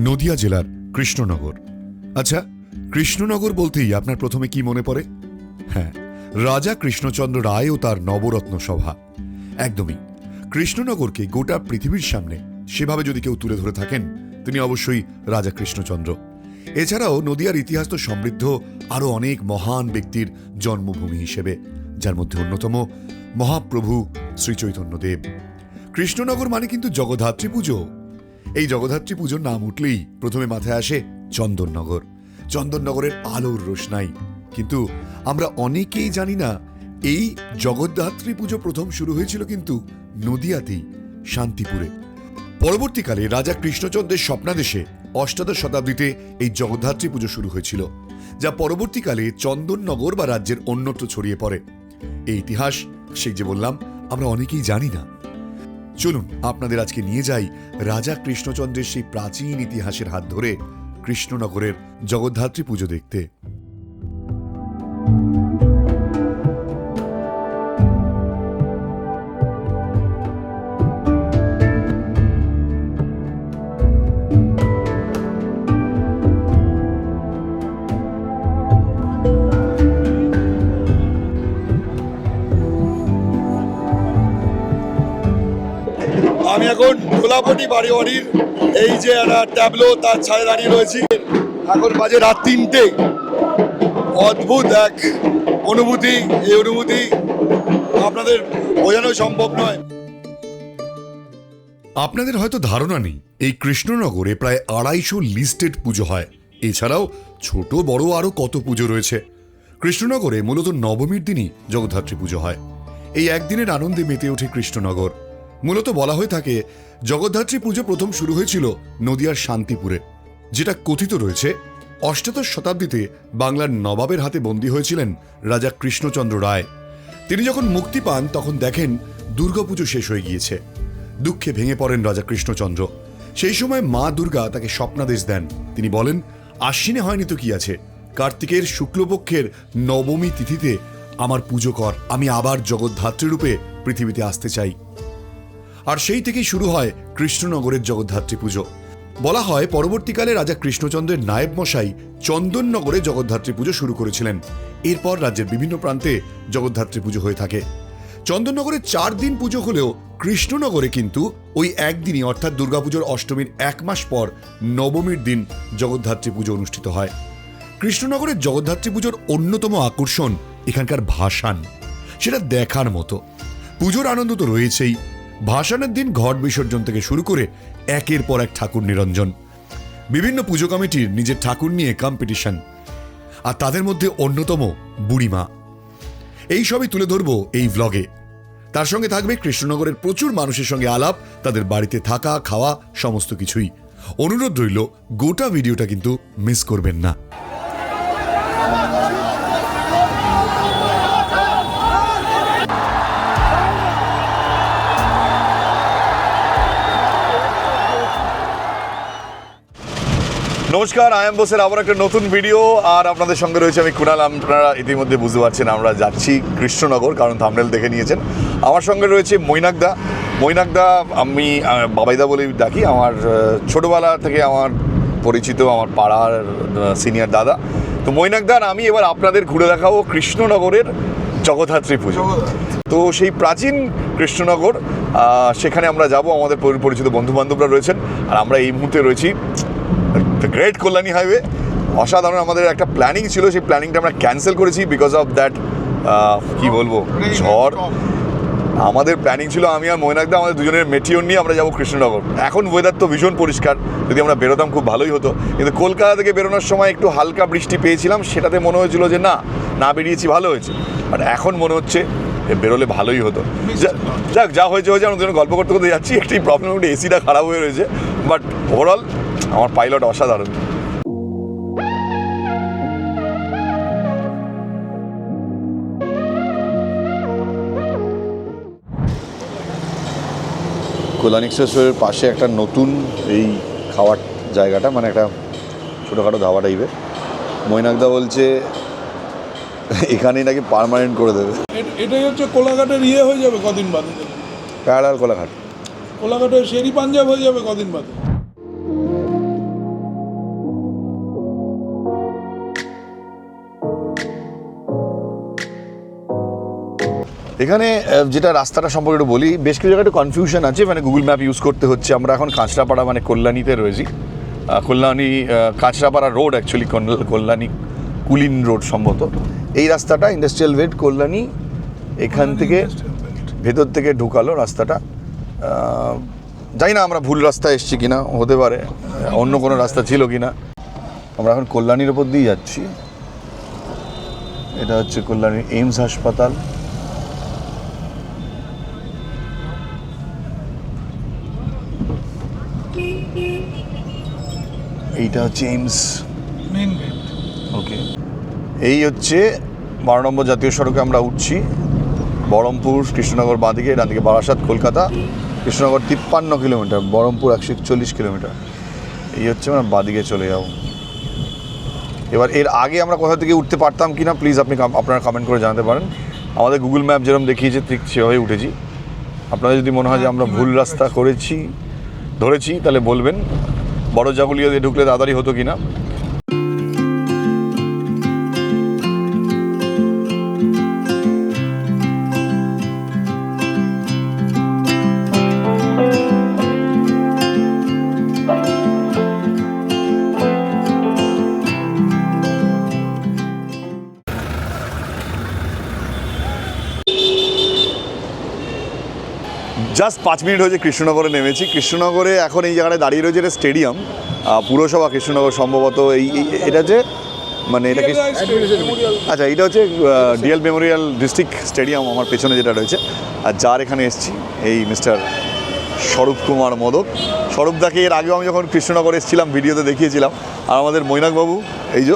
নদিয়া জেলার কৃষ্ণনগর। আচ্ছা, কৃষ্ণনগর বলতেই আপনার প্রথমে কি মনে পড়ে? হ্যাঁ, রাজা কৃষ্ণচন্দ্র রায় ও তার নবরত্ন সভা। একদমই। কৃষ্ণনগরকে গোটা পৃথিবীর সামনে সেভাবে যদি কেউ তুলে ধরে থাকেন, তিনি অবশ্যই রাজা কৃষ্ণচন্দ্র। এছাড়াও নদিয়ার ইতিহাস তো সমৃদ্ধ আরও অনেক মহান ব্যক্তির জন্মভূমি হিসেবে, যার মধ্যে অন্যতম মহাপ্রভু শ্রীচৈতন্যদেব। কৃষ্ণনগর মানে কিন্তু জগদ্ধাত্রী পুজো। এই জগদ্ধাত্রী পুজোর নাম উঠলেই প্রথমে মাথায় আসে চন্দননগর, চন্দননগরের আলোর রোশনাই। কিন্তু আমরা অনেকেই জানি না, এই জগদ্ধাত্রী পুজো প্রথম শুরু হয়েছিল কিন্তু নদিয়াতেই, শান্তিপুরে। পরবর্তীকালে রাজা কৃষ্ণচন্দ্রের স্বপ্নাদেশে অষ্টাদশ শতাব্দীতে এই জগদ্ধাত্রী পুজো শুরু হয়েছিল, যা পরবর্তীকালে চন্দননগর বা রাজ্যের অন্যত্র ছড়িয়ে পড়ে। এই ইতিহাস, সেই যে বললাম, আমরা অনেকেই জানি না। চলুন আপনাদের আজকে নিয়ে যাই রাজা কৃষ্ণচন্দ্রের সেই প্রাচীন ইতিহাসের হাত ধরে কৃষ্ণনগরের জগদ্ধাত্রী পুজো দেখতে। আমি এখন গোলাপটি বাড়ির এই যে একটা ট্যাবলো, তার ছায়া দাঁড়িয়ে রয়েছি। এখন বাজে রাত 3টে। অদ্ভুত এক অনুভূতি। এই অনুভূতি আপনাদের বোঝানো সম্ভব নয়। আপনাদের হয়তো ধারণা নেই, এই কৃষ্ণনগরে প্রায় 250 লিস্টেড পুজো হয়। এছাড়াও ছোট বড় আরও কত পুজো রয়েছে। কৃষ্ণনগরে মূলত নবমীর দিনই জগদ্ধাত্রী পুজো হয়। এই একদিনের আনন্দে মেতে ওঠে কৃষ্ণনগর। মূলত বলা হয়ে থাকে, জগদ্ধাত্রী পুজো প্রথম শুরু হয়েছিল নদিয়ার শান্তিপুরে, যেটা কথিত রয়েছে অষ্টাদশ শতাব্দীতে বাংলার নবাবের হাতে বন্দী হয়েছিলেন রাজা কৃষ্ণচন্দ্র রায়। তিনি যখন মুক্তি পান তখন দেখেন দুর্গাপুজো শেষ হয়ে গিয়েছে। দুঃখে ভেঙে পড়েন রাজা কৃষ্ণচন্দ্র। সেই সময় মা দুর্গা তাকে স্বপ্নাদেশ দেন। তিনি বলেন, আশ্বিনে হয়নি তো কি আছে, কার্তিকের শুক্লপক্ষের নবমী তিথিতে আমার পুজো কর, আমি আবার জগদ্ধাত্রী রূপে পৃথিবীতে আসতে চাই। আর সেই থেকেই শুরু হয় কৃষ্ণনগরের জগদ্ধাত্রী পুজো। বলা হয় পরবর্তীকালে রাজা কৃষ্ণচন্দ্রের নায়েব মশাই চন্দননগরে জগদ্ধাত্রী পুজো শুরু করেছিলেন। এরপর রাজ্যের বিভিন্ন প্রান্তে জগদ্ধাত্রী পুজো হয়ে থাকে। চন্দননগরে 4 দিন পুজো হলেও কৃষ্ণনগরে কিন্তু ওই একদিনই, অর্থাৎ দুর্গাপুজোর অষ্টমীর 1 মাস পর নবমীর দিন জগদ্ধাত্রী পুজো অনুষ্ঠিত হয়। কৃষ্ণনগরের জগদ্ধাত্রী পুজোর অন্যতম আকর্ষণ এখানকার ভাসান। সেটা দেখার মতো। পুজোর আনন্দ তো রয়েছেই। ভাসানের দিন ঘট বিসর্জন থেকে শুরু করে একের পর এক ঠাকুর নিরঞ্জন, বিভিন্ন পুজো কমিটির নিজের ঠাকুর নিয়ে কম্পিটিশন, আর তাদের মধ্যে অন্যতম বুড়িমা। এই সবই তুলে ধরবো এই ভ্লগে। তার সঙ্গে থাকবে কৃষ্ণনগরের প্রচুর মানুষের সঙ্গে আলাপ, তাদের বাড়িতে থাকা খাওয়া সমস্ত কিছুই। অনুরোধ রইল, গোটা ভিডিওটা কিন্তু মিস করবেন না। নমস্কার, আয়াম বোসের আবার একটা নতুন ভিডিও। আর আপনাদের সঙ্গে রয়েছে আমি কুণাল। আপনারা ইতিমধ্যে বুঝতে পারছেন আমরা যাচ্ছি কৃষ্ণনগর, কারণ থাম্বনেল দেখে নিয়েছেন। আমার সঙ্গে রয়েছে মৈনাকদা। আমি বাবাইদা বলেই ডাকি। আমার ছোটোবেলা থেকে আমার পরিচিত, আমার পাড়ার সিনিয়র দাদা। তো মৈনাকদা আর আমি এবার আপনাদের ঘুরে দেখাবো কৃষ্ণনগরের জগদ্ধাত্রী পুজো। তো সেই প্রাচীন কৃষ্ণনগর, সেখানে আমরা যাব। আমাদের পরিচিত বন্ধুবান্ধবরা রয়েছেন। আর আমরা এই মুহূর্তে রয়েছি দ্য গ্রেট কল্যাণী হাইওয়ে। অসাধারণ আমাদের একটা প্ল্যানিং ছিল, সেই প্ল্যানিংটা আমরা ক্যান্সেল করেছি বিকজ অফ দ্যাট কি বলবো, ঝড়। আমাদের প্ল্যানিং ছিল আমি আর মৈনাকদা, আমাদের দুজনের মেটিওর নিয়ে আমরা যাবো কৃষ্ণনগর। এখন ওয়েদার তো ভীষণ পরিষ্কার, যদি আমরা বেরোতাম খুব ভালোই হতো। কিন্তু কলকাতা থেকে বেরোনোর সময় একটু হালকা বৃষ্টি পেয়েছিলাম, সেটাতে মনে হয়েছিল যে না বেরিয়েছি ভালো হয়েছে। বাট এখন মনে হচ্ছে বেরোলে ভালোই হতো। যাক, যা হয়েছে আমরা দুজন গল্প করতে করতে যাচ্ছি। একটি প্রবলেম, একটু এসিটা খারাপ হয়ে রয়েছে, বাট ওভারঅল আমার পাইলট অসাধারণ। কল্যাণ এক্সপ্রেসওয়ের পাশে একটা নতুন এই খাওয়ার জায়গাটা, মানে একটা ছোটোখাটো ধাবা টাইপের। মৈনাকদা বলছে এখানেই নাকি পার্মানেন্ট করে দেবে। এটাই হচ্ছে কোলাঘাটের হয়ে যাবে কদিন বাদে। প্যারালাল কোলাঘাটের শেরি পাঞ্জাব হয়ে যাবে কদিন বাদে। এখানে যেটা রাস্তাটা সম্পর্কে একটু বলি, বেশ কিছু জায়গায় একটু কনফিউশন আছে, মানে গুগল ম্যাপ ইউজ করতে হচ্ছে। আমরা এখন কাঁচরাপাড়া মানে কল্যাণীতে রয়েছি। Kalyani Kanchrapara road actually, Kalyani cooling road সম্ভবত। এই রাস্তাটা ইন্ডাস্ট্রিয়াল ওয়েট কল্যাণী, এখান থেকে ভেতর থেকে ঢুকালো রাস্তাটা। জানি না আমরা ভুল রাস্তায় এসেছি কিনা, হতে পারে অন্য কোনো রাস্তা ছিল কিনা। আমরা এখন কল্যাণীর ওপর দিয়ে যাচ্ছি। এটা হচ্ছে কল্যাণীর এইমস হাসপাতাল। এইটা হচ্ছে এইমস মেইন গেট। ওকে, এই হচ্ছে 12 নম্বর জাতীয় সড়কে আমরা উঠছি। বহরমপুর কৃষ্ণনগর বাঁদিকে, ডান দিকে বারাসাত কলকাতা। Krishnanagar 53 kilometre, Baharampur 141 kilometre. এই হচ্ছে আমরা বাঁদিকে চলে যাব। এবার এর আগে আমরা কোথা থেকে উঠতে পারতাম কি না, প্লিজ আপনারা কমেন্ট করে জানাতে পারেন। আমাদের গুগল ম্যাপ যেরকম দেখিয়েছে ঠিক সেভাবেই উঠেছি। আপনাদের যদি মনে হয় যে আমরা ভুল রাস্তা ধরেছি তাহলে বলবেন। বড় জাগুলিয়া দিয়ে ঢুকলে তাড়াতাড়ি হতো কিনা। জাস্ট 5 মিনিট হয়েছে কৃষ্ণনগরে নেমেছি। কৃষ্ণনগরে এখন এই জায়গায় দাঁড়িয়ে রয়েছে এটা স্টেডিয়াম, পুরসভা কৃষ্ণনগর সম্ভবত। এটা যে মানে এটা কি, আচ্ছা এটা হচ্ছে ডিএল মেমোরিয়াল ডিস্ট্রিক্ট স্টেডিয়াম আমার পেছনে যেটা রয়েছে। আর যার এখানে এসেছি এই মিস্টার স্বরূপ কুমার মোদক। স্বরূপদাকে এর আগেও আমি যখন কৃষ্ণনগরে এসেছিলাম ভিডিওতে দেখিয়েছিলাম। আর আমাদের মৈনাকবাবু এই যে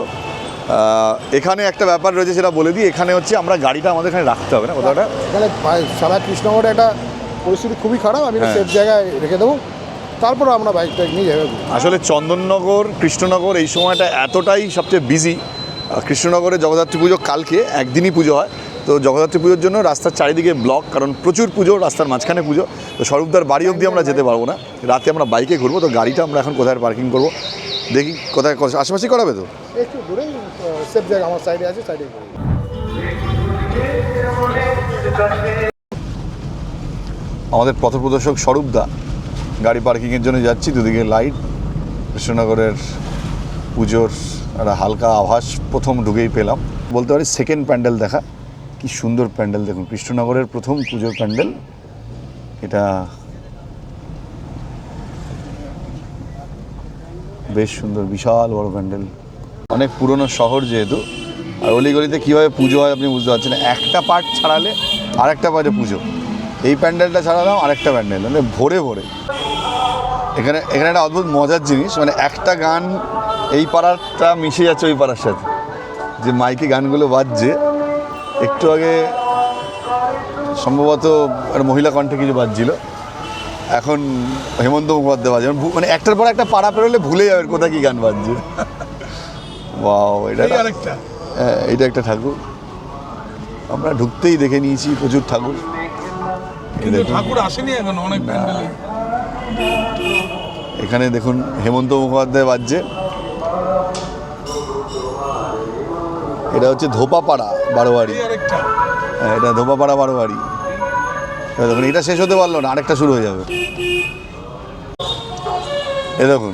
এখানে একটা ব্যাপার রয়েছে সেটা বলে দিই। এখানে হচ্ছে আমরা গাড়িটা আমাদের এখানে রাখতে হবে না কোথাওটা, এখানে সারা কৃষ্ণনগরে একটা পরিস্থিতি খুবই খারাপ। আমি হ্যাঁ। সেফ জায়গায় রেখে দেবো, তারপর আমরা বাইকটা নিয়ে যাবো। আসলে চন্দননগর কৃষ্ণনগর এই সময়টা এতটাই সবচেয়ে বিজি। কৃষ্ণনগরে জগদ্ধাত্রী পুজো কালকে, একদিনই পুজো হয়। তো জগদ্ধাত্রী পুজোর জন্য রাস্তার চারিদিকে ব্লক, কারণ প্রচুর পুজো, রাস্তার মাঝখানে পুজো। তো স্বরূপদার বাড়ি অবধি আমরা যেতে পারবো না, রাতে আমরা বাইকে ঘুরবো। তো গাড়িটা আমরা এখন কোথায় পার্কিং করবো দেখি, কোথায় আশেপাশে করাবে তো। একটু দূরে সেফ জায়গা আমার সাইডে আছে, সাইডে। আমাদের পথপ্রদর্শক স্বরূপদা, গাড়ি পার্কিংয়ের জন্য যাচ্ছি। দুদিকে লাইট, কৃষ্ণনগরের পুজোর একটা হালকা আভাস প্রথম ঢুকেই পেলাম। বলতে পারি সেকেন্ড প্যান্ডেল দেখা। কি সুন্দর প্যান্ডেল দেখুন, কৃষ্ণনগরের প্রথম পুজোর প্যান্ডেল এটা। বেশ সুন্দর, বিশাল বড় প্যান্ডেল। অনেক পুরনো শহর যেহেতু, আর অলিগলিতে কীভাবে পুজো হয় আপনি বুঝতে পারছেন। একটা পার্ট ছাড়ালে আরেকটা পার্টে পুজো। এই প্যান্ডেলটা ছাড়ালাম আরেকটা প্যান্ডেল, মানে ভরে ভরে। এখানে একটা অদ্ভুত মজার জিনিস, মানে একটা গান এই পাড়াটা মিশে যাচ্ছে ওই পাড়ার সাথে। যে মাইকে গানগুলো বাজছে, একটু আগে সম্ভবত একটা মহিলা কণ্ঠে কিছু বাজছিল, এখন হেমন্ত মুখোপাধ্যায় বাজে। মানে একটার পর একটা পাড়া পেরোলে ভুলে যাবে কোথায় কি গান বাজছে। ওয়াও, এটা একটা ঠাকুর। আমরা ঢুকতেই দেখে নিয়েছি প্রচুর ঠাকুর। কিন্তু ঠাকুর আসেনি এখন অনেক প্যান্ডেলে। এখানে দেখুন হেমন্ত মুখোপাধ্যায় বাজছে। এটা হচ্ছে ধোপাপাড়া বারোয়ারি। হ্যাঁ, এটা ধোপাপাড়া বারোয়ারি। দেখুন এটা শেষ হতে পারলো না, আরেকটা শুরু হয়ে যাবে। এ দেখুন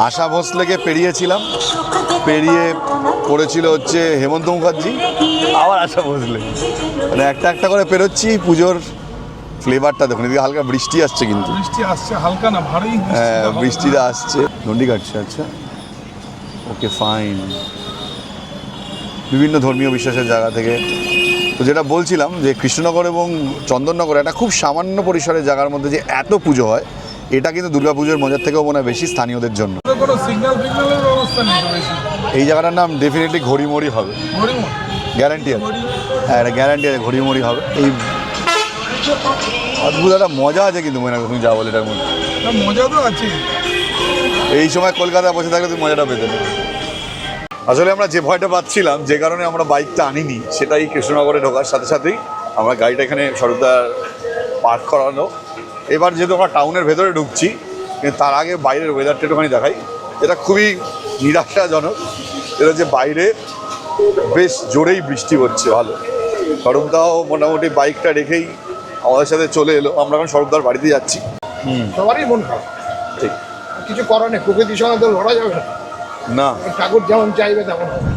আশা ভোসলেকে পেরিয়েছিলাম, পেরিয়ে পড়েছিল হচ্ছে হেমন্ত মুখার্জি, আবার আশা ভোসলে। মানে একটা একটা করে পেরোচ্ছি। পুজোর ফ্লেভারটা দেখুন। এদিকে হালকা বৃষ্টি আসছে, কিন্তু বৃষ্টি আসছে, হালকা না ভারী। হ্যাঁ, বৃষ্টিটা আসছে। দণ্ডি কাটছে। আচ্ছা, ওকে, ফাইন। বিভিন্ন ধর্মীয় বিশ্বাসের জায়গা থেকে। তো যেটা বলছিলাম যে কৃষ্ণনগর এবং চন্দননগর একটা খুব সামান্য পরিসরের জায়গার মধ্যে যে এত পুজো হয়, এটা কিন্তু দুর্গাপুজোর মজার থেকেও মনে হয় বেশি স্থানীয়দের জন্য। কোনো সিগন্যাল ফিগন্যালের ব্যবস্থা নেই তো বেশি। এই জায়গাটার নাম ডেফিনেটলি ঘড়িমড়ি হবে, গ্যারান্টি আছে। হ্যাঁ, এটা গ্যারান্টি আছে, ঘড়িমড়ি হবে। এই অদ্ভুত একটা মজা আছে কিন্তু মনে হয়, তুমি যা বলে এটার মধ্যে মজা তো আছে। এই সময় কলকাতায় বসে থাকলে তুমি মজাটা পেতে না। আসলে আমরা যে ভয়টা পাচ্ছিলাম, যে কারণে আমরা বাইকটা আনিনি, সেটাই কৃষ্ণনগরে ঢোকার সাথে সাথেই আমরা গাড়িটা এখানে স্বরূপদার পার্ক করানো। এবার যেহেতু আমরা টাউনের ভেতরে ঢুকছি, কিন্তু তার আগে বাইরের ওয়েদারটা একটুখানি দেখাই। এটা খুবই নিরাশাজনক। এটা হচ্ছে বাইরে বেশ জোরেই বৃষ্টি হচ্ছে, ভালো। স্বরূপদাও মোটামুটি বাইকটা রেখেই আমাদের সাথে চলে এলো। আমরা এখন স্বরূপদার বাড়িতে যাচ্ছি। সবারই মন খারাপ, ঠিক কিছু করার নেই, প্রকৃতির সঙ্গে তো লড়া যাবে না, না, ঠাকুর যেমন চাইবে তেমন হবে।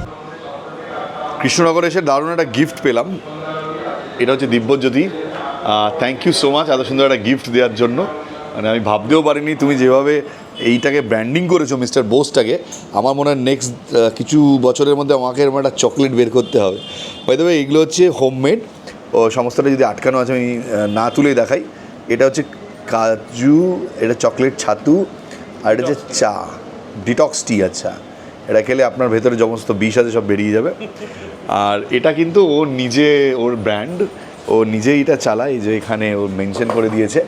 কৃষ্ণনগরে এসে দারুণ একটা গিফট পেলাম। এটা হচ্ছে Dibyajyoti. Thank you so much এত সুন্দর একটা গিফট দেওয়ার জন্য। মানে আমি ভাবতেও পারিনি তুমি যেভাবে এইটাকে ব্র্যান্ডিং করেছো মিস্টার বোসটাকে। আমার মনে হয় নেক্সট কিছু বছরের মধ্যে আমাকে এরকম একটা চকলেট বের করতে হবে। বাই দ্য ওয়ে এইগুলো হচ্ছে হোমমেড, ও সমস্তটা যদি আটকানো আছে আমি না তুলেই দেখাই। এটা হচ্ছে কাজু, এটা চকলেট ছাতু, আর এটা হচ্ছে চা, ডিটক্স টি। আচ্ছা, এটা খেলে আপনার ভেতরে সমস্ত বিষ আছে সব বেরিয়ে যাবে। আর এটা কিন্তু ও নিজে, ওর ব্র্যান্ড, ও নিজেই এটা চালায়। এই যে এখানে ও মেনশন করে দিয়েছে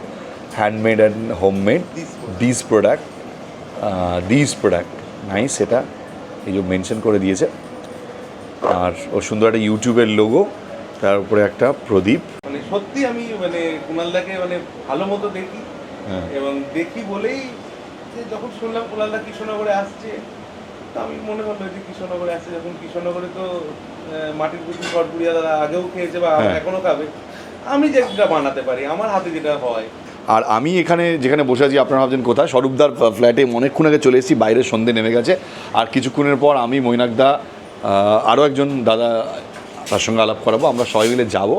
handmade and homemade this product nice. এটা এই যে মেনশন করে দিয়েছে। আর ও সুন্দর একটা ইউটিউবের লোগো, তার উপরে একটা প্রদীপ। মানে সত্যি আমি মানে কুণালদাকে মানে ভালো মতো দেখি, এবং দেখি বলেই যে যখন শুনলাম কুণালদা কৃষ্ণনগরে আসছে, তো আমি মনে হলো যে কৃষ্ণনগরে আসছে যখন, কৃষ্ণনগরে তো মাটির পুতুল ঘরপুরিয়া দাদা আগেও খেয়েছে বা এখনো খাবে, আমি যেটা বানাতে পারি আমার হাতে যেটা হয়। আর আমি এখানে যেখানে বসে আছি আপনারা ভাবছেন কোথায়, স্বরূপদার ফ্ল্যাটে অনেকক্ষণ আগে চলে এসেছি। বাইরে সন্ধে নেমে গেছে, আর কিছুক্ষণের পর আমি মৈনাকদা আরও একজন দাদা তার সঙ্গে আলাপ করাবো। আমরা সবাই মিলে যাবো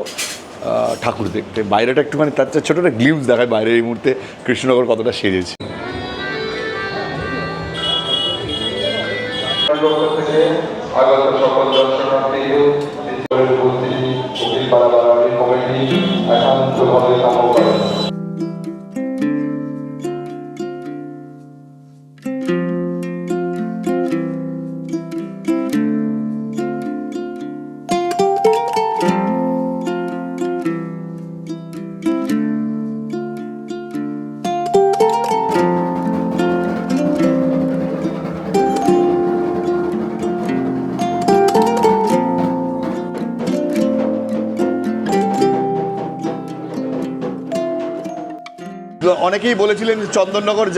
ঠাকুর দেখতে। বাইরেটা একটুখানি তার ছোটো একটা গ্লিমস দেখায় বাইরে এই মুহূর্তে কৃষ্ণনগর কতটা সেজেছে। আগত সকল দর্শনার্থীদের কমিটি একান্তভাবে কামনা করেন। অনেকেই বলেছিলেন যে চন্দননগর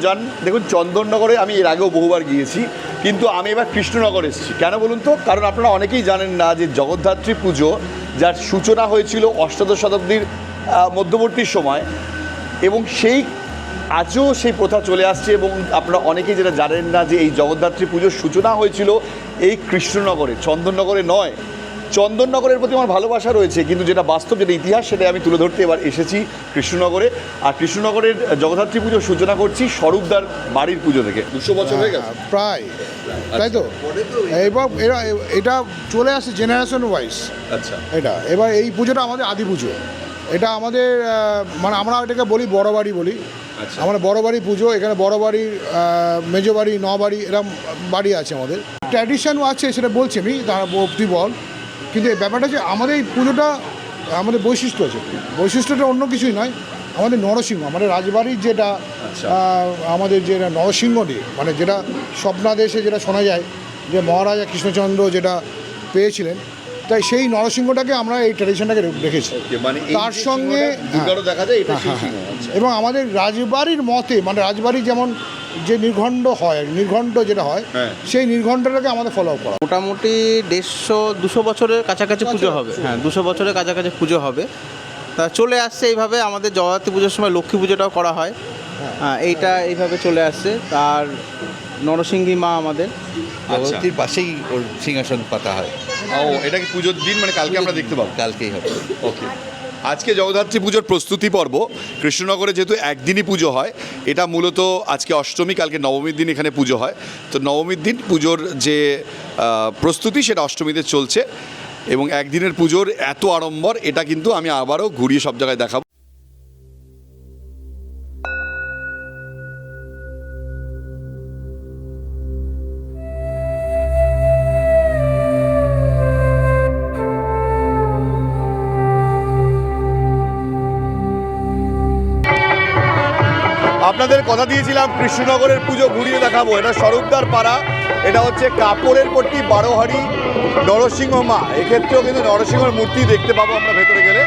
যান। দেখুন, চন্দননগরে আমি এর আগেও বহুবার গিয়েছি, কিন্তু আমি এবার কৃষ্ণনগর এসেছি। কেন বলুন তো? কারণ আপনারা অনেকেই জানেন না যে জগদ্ধাত্রী পুজো, যার সূচনা হয়েছিল অষ্টাদশ শতাব্দীর মধ্যবর্তী সময়, এবং আজও সেই প্রথা চলে আসছে। এবং আপনারা অনেকেই যেটা জানেন না যে এই জগদ্ধাত্রী পুজোর সূচনা হয়েছিল এই কৃষ্ণনগরে, চন্দননগরে নয়। চন্দননগরের প্রতি আমার ভালোবাসা রয়েছে, কিন্তু যেটা বাস্তব, যেটা ইতিহাস, সেটাই আমি তুলে ধরতে এবার এসেছি কৃষ্ণনগরে। আর কৃষ্ণনগরের জগদ্ধাত্রী পুজোর সূচনা করছি স্বরূপদার বাড়ির পুজো থেকে। 200 বছর হয়ে গেছে প্রায়, তাই তো? এবার এটা চলে আসে জেনারেশন ওয়াইজ। আচ্ছা, এটা এবার এই পুজোটা আমাদের আদি পুজো। এটা আমাদের মানে আমরা এটাকে বলি বড় বাড়ি বলি। আমরা বড় বাড়ি পুজো, এখানে বড় বাড়ি, মেজো বাড়ি, ন বাড়ি, এরকম বাড়ি আছে আমাদের। ট্র্যাডিশনও আছে, সেটা বলছি আমি, তারা তুই বল। কিন্তু এই ব্যাপারটা যে আমাদের এই পুজোটা, আমাদের বৈশিষ্ট্য আছে। বৈশিষ্ট্যটা অন্য কিছুই নয়, আমাদের নরসিংহ, আমাদের রাজবাড়ির যেটা, আমাদের যেটা নরসিংহ দিয়ে, মানে যেটা স্বপ্নাদেশে যেটা শোনা যায় যে মহারাজা কৃষ্ণচন্দ্র যেটা পেয়েছিলেন, তাই সেই নরসিংহটাকে আমরা এই ট্র্যাডিশনটাকে রেখেছি। মানে তার সঙ্গে দেখা যায় এটা এবং আমাদের রাজবাড়ির মতে, মানে রাজবাড়ি যেমন যে নির্ঘণ্ট হয়, নির্ঘণ্ট যেটা হয়, সেই নির্ঘণ্টটাকে আমাদের ফলো আপ করা। মোটামুটি 150-200 বছরের কাছাকাছি পুজো হবে। হ্যাঁ, 200 বছরের কাছাকাছি পুজো হবে। তা চলে আসছে এইভাবে। আমাদের জগদ্ধাত্রী পুজোর সময় লক্ষ্মী পুজোটাও করা হয়। হ্যাঁ, এইটা এইভাবে চলে আসছে। তার নরসিংহী মা আমাদের জগদ্ধাত্রীর পাশেই ওর সিংহাসন পাতা হয়। ও, এটা কি পুজোর দিন? মানে কালকে আমরা দেখতে পাবো? কালকেই হবে। ওকে। আজকে জগদ্ধাত্রী পুজোর প্রস্তুতি পর্ব। কৃষ্ণনগরে যেহেতু একদিনই পুজো হয়, এটা মূলত আজকে অষ্টমী, কালকে নবমীর দিন এখানে পুজো হয়। তো নবমীর দিন পুজোর যে প্রস্তুতি, সেটা অষ্টমীতে চলছে। এবং একদিনের পুজোর এত আড়ম্বর, এটা কিন্তু আমি আবারও ঘুরিয়ে সব জায়গায় দেখাবো। আপনাদের কথা দিয়েছিলাম কৃষ্ণনগরের পুজো ঘুরিয়ে দেখাবো। এটা স্বরূপদার পাড়া, এটা হচ্ছে কাপড়ের পট্টি, বারোহারি, নরসিংহ মা। এক্ষেত্রেও কিন্তু নরসিংহর মূর্তি দেখতে পাবো আমরা ভেতরে গেলে।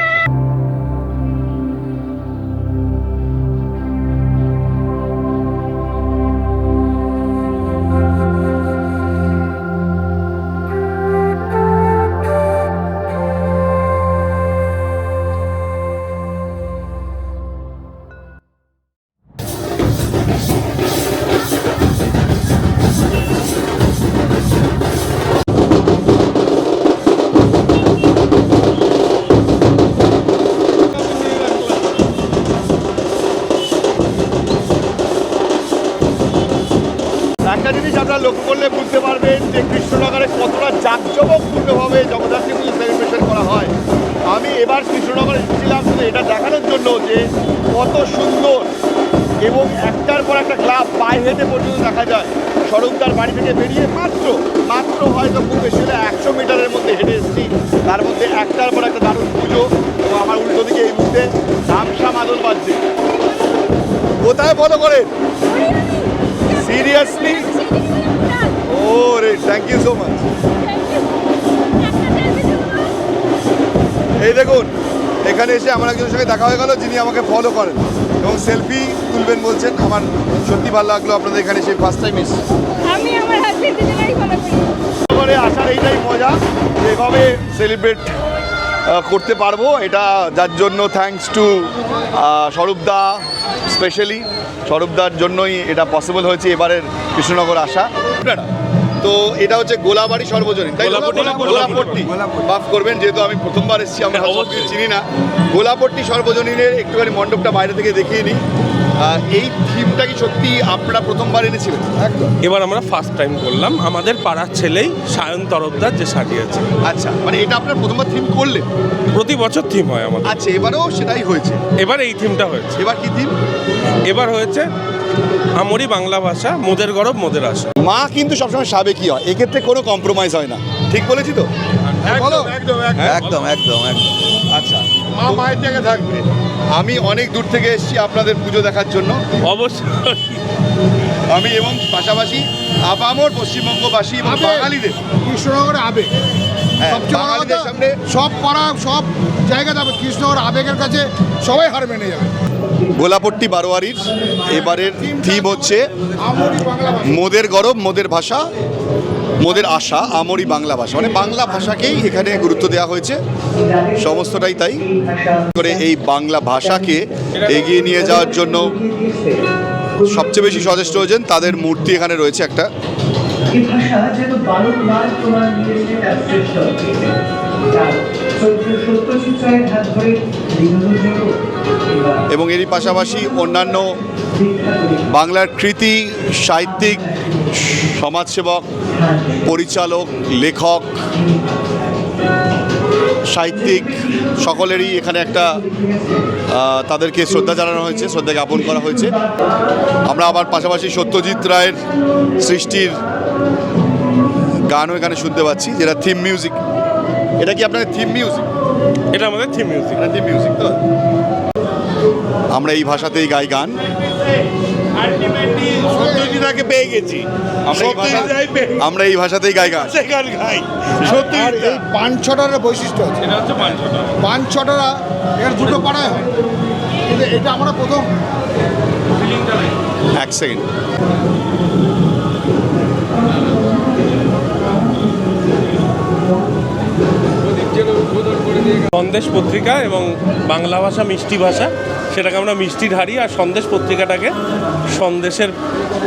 একটা জিনিস আপনারা লক্ষ্য করলে বুঝতে পারবেন যে কৃষ্ণনগরে কতটা জাঁকজমকপূর্ণভাবে জগদ্ধাত্রী পুজো সেলিব্রেশন করা হয়। আমি এবার কৃষ্ণনগরে এসেছিলাম শুধু এটা দেখানোর জন্য যে কত সুন্দর এবং একটার পর একটা ক্লাব পায়ে হেঁটে পর্যন্ত দেখা যায়। স্বরূপদার বাড়ি থেকে বেরিয়ে মাত্র হয়তো খুব বেশি হলে 100 মিটারের মধ্যে হেঁটে এসেছি। তার মধ্যে একটার পর একটা দারুণ পুজো এবং আমার উল্টো দিকে এই মুহূর্তে ধামসা মাদল বাজছে। কোথায় ফলো করেন? সিরিয়াসলি? ও রে, থ্যাংক ইউ সো মাচ। এই দেখুন, এখানে এসে আমার একজনের সঙ্গে দেখা হয়ে গেল যিনি আমাকে ফলো করেন এবং সেলফি তুলবেন বলছেন। আমার সত্যি ভালো লাগলো আপনাদের এখানে সেই ফার্স্ট টাইম এসে। আমি আমার হাজবেন্ড দুজনেই ফলো করি। করে আসার এইটাই মজা, যেভাবে সেলিব্রেট করতে পারবো এটা, যার জন্য থ্যাঙ্কস টু স্বরূপদা, স্পেশালি স্বরূপদার জন্যই এটা পসিবল হয়েছে এবারের কৃষ্ণনগর আসা। তো এটা হচ্ছে গোলাবাড়ি সর্বজনীন, তাই গোলাপট্টি মাফ করবেন যেহেতু আমি প্রথমবার এসেছি, আমরা অবশ্যই চিনি না। গোলাপট্টি সর্বজনীনের একটুখানি মণ্ডপটা বাইরে থেকে দেখিয়ে নিই। এই থিমটা কি সত্যি আপনারা প্রথমবার এনেছিলেন? এবার আমরা ফার্স্ট টাইম করলাম, আমাদের পাড়ার ছেলেই সায়ন তরফদার যে সাজিয়েছে। আচ্ছা, মানে এটা আপনার প্রথমবার থিম করলেন? প্রতি বছর থিম হয় আমাদের, আচ্ছা, এবারেও সেটাই হয়েছে। এবার এই থিমটা হয়েছে। এবার কি থিম? এবার হয়েছে আমরি বাংলা ভাষা, মোদের গরব মোদের আশা। মা কিন্তু সবসময় সাবেকি হয়, এক্ষেত্রে কোনো কম্প্রোমাইজ হয় না, ঠিক বলেছি তো? বলো। একদম একদম একদম। আচ্ছা, মা মায়ের জায়গায় থাকবে। আমি অনেক দূর থেকে এসেছি আপনাদের পুজো দেখার জন্য, অবশ্যই আমি এবং পাশাপাশি আপামর পশ্চিমবঙ্গবাসী এবং বাঙালিদের, কৃষ্ণনগরে আবেগ হ্যাঁ, সবচেয়ে বড় বাঙালিদের কথা, সামনে সব পাড়া সব জায়গা যাবে কৃষ্ণনগর আবেগের কাছে সবাই হার মেনে যাবে। গোলাপট্টি বারোয়ারির এবারের থিম হচ্ছে আমরি বাংলা ভাষা। মোদের গরব মোদের ভাষা মোদের আশা, আমরি বাংলা ভাষা, মানে বাংলা ভাষাকেই এখানে গুরুত্ব দেওয়া হয়েছে, সমস্তটাই তাই করে এই বাংলা ভাষাকে এগিয়ে নিয়ে যাওয়ার জন্য সবচেয়ে বেশি সচেষ্ট হয়েছেন, তাদের মূর্তি এখানে রয়েছে একটা। এই ভাষা যেন বারংবার প্রমাণ দিয়েছে তার শ্রেষ্ঠত্ব। তার সত্যজিৎ রায়ের হাত ধরে বিনোদন জগৎ এবং এরই পাশাপাশি অন্যান্য বাংলার কৃতি সাহিত্যিক, সমাজসেবক, পরিচালক, লেখক, সাহিত্যিক সকলেরই এখানে একটা তাদেরকে শ্রদ্ধা জানানো হয়েছে, শ্রদ্ধা জ্ঞাপন করা হয়েছে। আমরা আবার পাশাপাশি সত্যজিৎ রায়ের সৃষ্টির গানও এখানে শুনতে পাচ্ছি, যেটা থিম মিউজিক। এটা কি আপনাদের থিম মিউজিক? এটা আমাদের থিম মিউজিক। এটা থিম মিউজিক তো। আমরা এই ভাষাতেই গাই গান। সত্যজিৎদাকে পেয়ে গেছি, আমরা এই ভাষাতেই গাই গান। গান গাই আর এই পান ছটার বৈশিষ্ট্য আছে। এটা হচ্ছে পাঁচশোটা। পান ছটারা এর দুটো পাড়ায় হয়, কিন্তু এটা আমরা প্রথম। এক সেকেন্ড। সন্দেশ পত্রিকা এবং বাংলা ভাষা মিষ্টি ভাষা, সেটাকে আমরা মিষ্টি ঢারি, আর সন্দেশ পত্রিকাটাকে সন্দেশের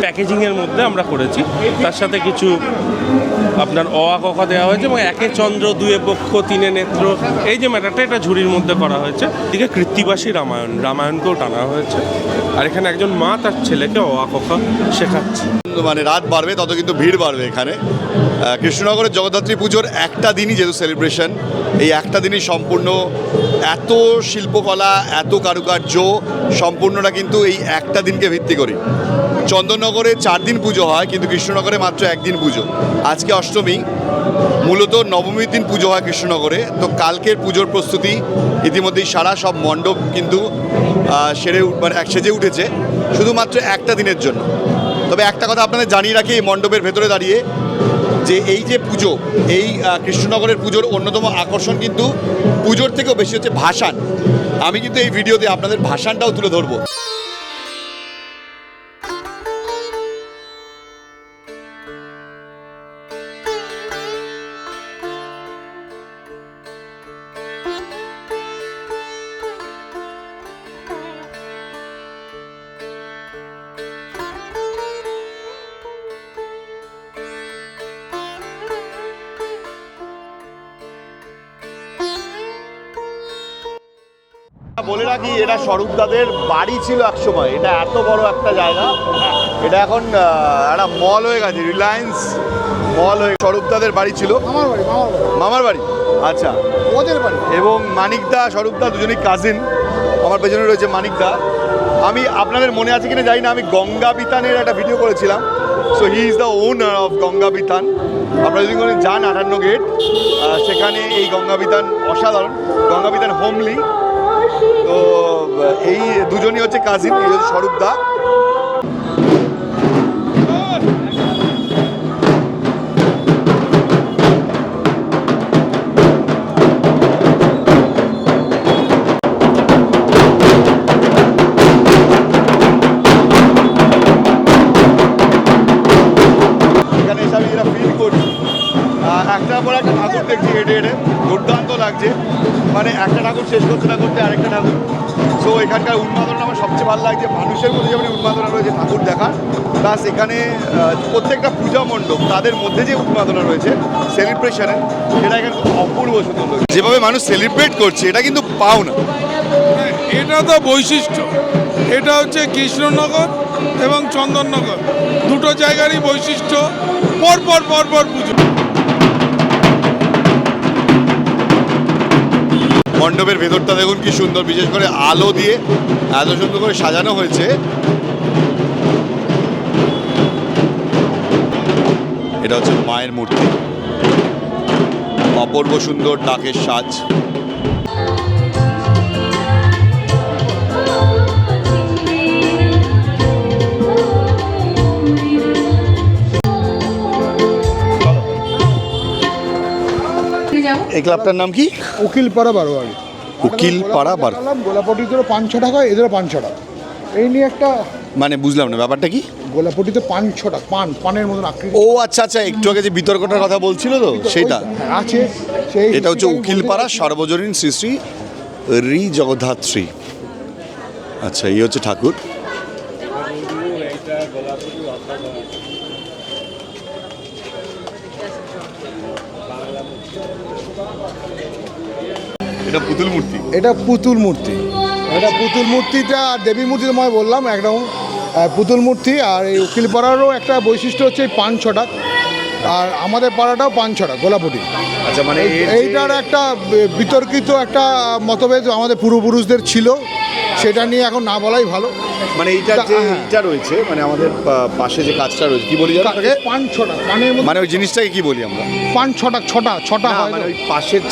প্যাকেজিংয়ের মধ্যে আমরা করেছি। তার সাথে কিছু আপনার অ আ ক খ দেওয়া হয়েছে এবং একে চন্দ্র দুয়ে পক্ষ তিনে নেত্র, এই যে ম্যাটারটা এটা ঝুড়ির মধ্যে করা হয়েছে। এদিকে কৃত্তিবাসী রামায়ণকেও টানা হয়েছে, আর এখানে একজন মা তার ছেলেকে অ আ ক খ শেখাচ্ছে। মানে রাত বাড়বে তত কিন্তু ভিড় বাড়বে এখানে। কৃষ্ণনগরের জগদ্ধাত্রী পুজোর একটা দিনই যেহেতু সেলিব্রেশন, এই একটা দিনই সম্পূর্ণ, এত শিল্পকলা, এত কারুকার্য সম্পূর্ণটা কিন্তু এই একটা দিনকে ভিত্তি করে। চন্দননগরে 4 দিন পুজো হয়, কিন্তু কৃষ্ণনগরে মাত্র একদিন পুজো। আজকে অষ্টমী, মূলত নবমীর দিন পুজো হয় কৃষ্ণনগরে। তো কালকের পুজোর প্রস্তুতি ইতিমধ্যেই সারা, সব মণ্ডপ কিন্তু সেজে উঠেছে শুধুমাত্র একটা দিনের জন্য। তবে একটা কথা আপনাদের জানিয়ে রাখি, এই মণ্ডপের ভেতরে দাঁড়িয়ে, যে এই যে পুজো, এই কৃষ্ণনগরের পুজোর অন্যতম আকর্ষণ কিন্তু পুজোর থেকেও বেশি হচ্ছে ভাসান। আমি কিন্তু এই ভিডিওতে আপনাদের ভাসানটাও তুলে ধরবো। বলে রাখি এটা স্বরূপদাদের বাড়ি ছিল একসময়, এটা এত বড় একটা জায়গা, এটা এখন একটা মল হয়ে গেছে, রিলায়েন্স মল হয়ে। স্বরূপদাদের বাড়ি ছিল, আমার বাড়ি মামার বাড়ি, আচ্ছা। ওদের বাড়ি। এবং মানিকদা স্বরূপদা দুজনেই কাজিন। আমার পেছনে রয়েছে মানিকদা। আমি আপনাদের মনে আছে কিনা জানি না, আমি গঙ্গা বিতানের একটা ভিডিও করেছিলাম। So he is the owner of Ganga Bitan. আপনারা যদি কোনো যান 58 গেট, সেখানে এই গঙ্গা বিতান অসাধারণ, গঙ্গা বিতান হোমলি। তো এই দুজনই হচ্ছে কাজিন, এই হচ্ছে স্বরূপদা। একটার পর একটা ঠাকুর দেখছি হেঁটে হেঁটে, দুর্দান্ত লাগছে। মানে একটা ঠাকুর শেষ করতে না করতে আরেকটা ঠাকুর। সো এখানকার উন্মাদনা আমার সবচেয়ে ভালো লাগছে, মানুষের মধ্যে যেমন উন্মাদনা রয়েছে ঠাকুর দেখার, প্লাস এখানে প্রত্যেকটা পূজা মণ্ডপ তাদের মধ্যে যে উন্মাদনা রয়েছে সেলিব্রেশনের, সেটা এখানে খুব অপূর্ব সুন্দর লাগছে। যেভাবে মানুষ সেলিব্রেট করছে এটা কিন্তু পাও না। এটা তো বৈশিষ্ট্য, এটা হচ্ছে কৃষ্ণনগর এবং চন্দননগর দুটো জায়গারই বৈশিষ্ট্য। পরপর পুজো। মণ্ডপের ভেতরটা দেখুন কি সুন্দর, বিশেষ করে আলো দিয়ে এত সুন্দর করে সাজানো হয়েছে। এটা হচ্ছে মায়ের মূর্তি, অপূর্ব সুন্দর ডাকের সাজ। এই ক্লাবটার নাম কি? উকিলপাড়া বারোয়ারি। উকিলপাড়া গোলাপটিদেরও 5-6 টাকা, এদেরও 5-6 টাকা। এই নিয়ে একটা মানে বুঝলাম না ব্যাপারটা কি। গোলাপটিতে 5-6 টাকা, পানের মতন আকৃতি। ও আচ্ছা আচ্ছা, একটু আগে যে বিতর্কটার কথা বলছিল তো সেটা আছে। সেই এটা হচ্ছে উকিলপাড়া সর্বজনীন শ্রী শ্রী রি জগদ্ধাত্রী। আচ্ছা, এই হচ্ছে ঠাকুর। এটা পুতুল মূর্তি। এটা পুতুল মূর্তি। এটা পুতুল মূর্তিটা দেবী মূর্তি তোমায় বললাম, একদম পুতুল মূর্তি। আর এই উকিলপাড়ারও একটা বৈশিষ্ট্য হচ্ছে এই 5-6 টাকা, আর আমাদের পাড়াটাও 5-6 টাকা গোলাপটি। আচ্ছা, মানে এইটার একটা বিতর্কিত একটা মতভেদ আমাদের পূর্বপুরুষদের ছিল, সেটা নিয়ে এখন না বলাই ভালো। মানে এইটা যে এইটা রয়েছে, মানে আমাদের পাশে যে কাজটা রয়েছে কি বলি জানো তাকে? 5-6 টাকা পানের মধ্যে, মানে ওই জিনিসটাকে কি বলি আমরা? 5-6 টাকা, ছটা হয় মানে ওই পাশের